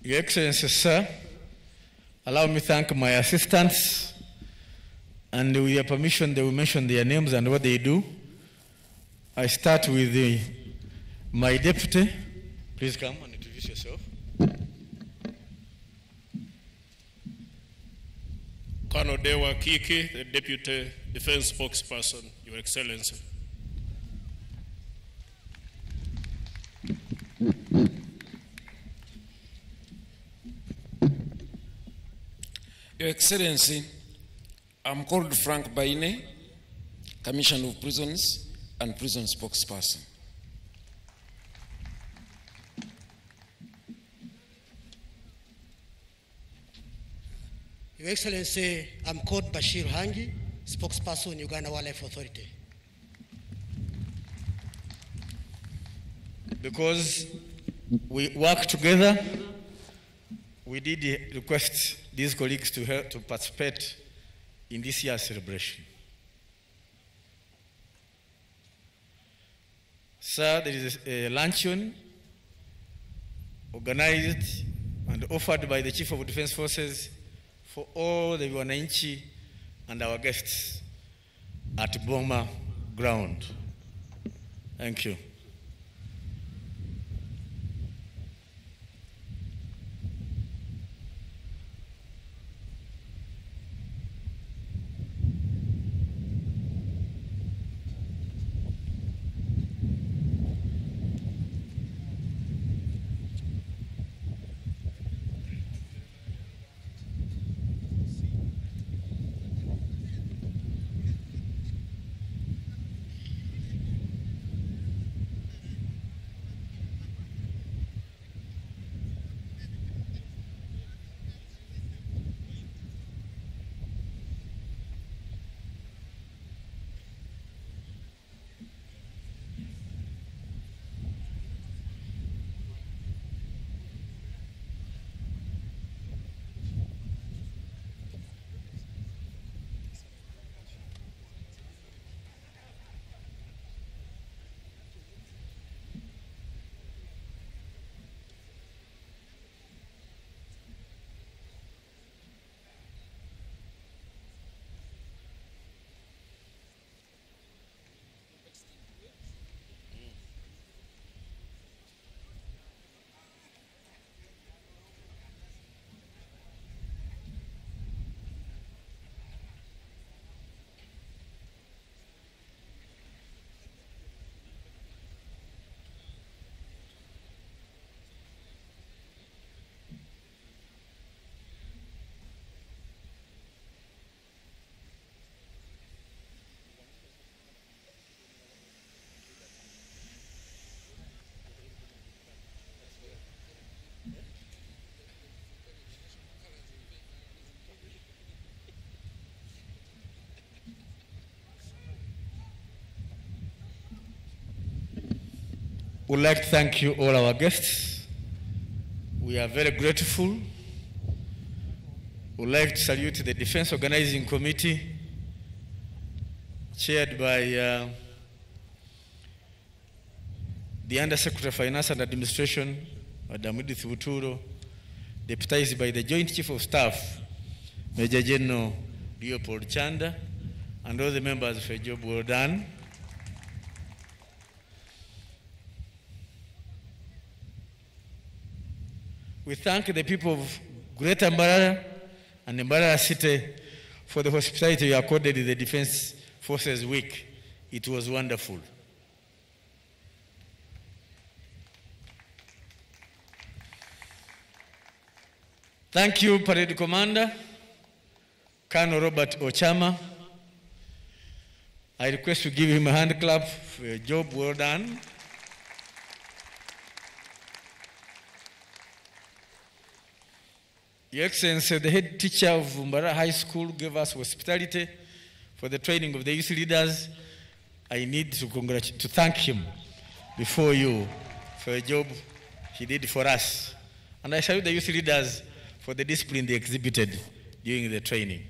Your Excellency, sir, allow me to thank my assistants, and with your permission, they will mention their names and what they do. I start with my deputy. Please come and introduce yourself. Colonel Dewa Kiki, the Deputy Defense Spokesperson, Your Excellency. Your Excellency, I'm called Frank Baine, Commissioner of Prisons and Prison Spokesperson. Your Excellency, I'm called Bashir Hangi, Spokesperson, Uganda Wildlife Authority. Because we work together, we did request these colleagues to help to participate in this year's celebration. Sir, there is a luncheon organized and offered by the Chief of Defense Forces for all the wananchi and our guests at Boma ground. Thank you. We'd like to thank you, all our guests. We are very grateful. We'd like to salute the Defense Organizing Committee, chaired by the Under-Secretary of Finance and Administration, Madam Edith Buturo, deputized by the Joint Chief of Staff, Major General Leopold Chanda, and all the members for a job well done. We thank the people of Greater Mbarara and Mbarara City for the hospitality you accorded the Defense Forces Week. It was wonderful. Thank you, Parade Commander, Colonel Robert Ochama. I request to give him a hand clap for a job well done. Your Excellency, the head teacher of Mbarara High School gave us hospitality for the training of the youth leaders. I need to thank him before you for a job he did for us. And I salute the youth leaders for the discipline they exhibited during the training.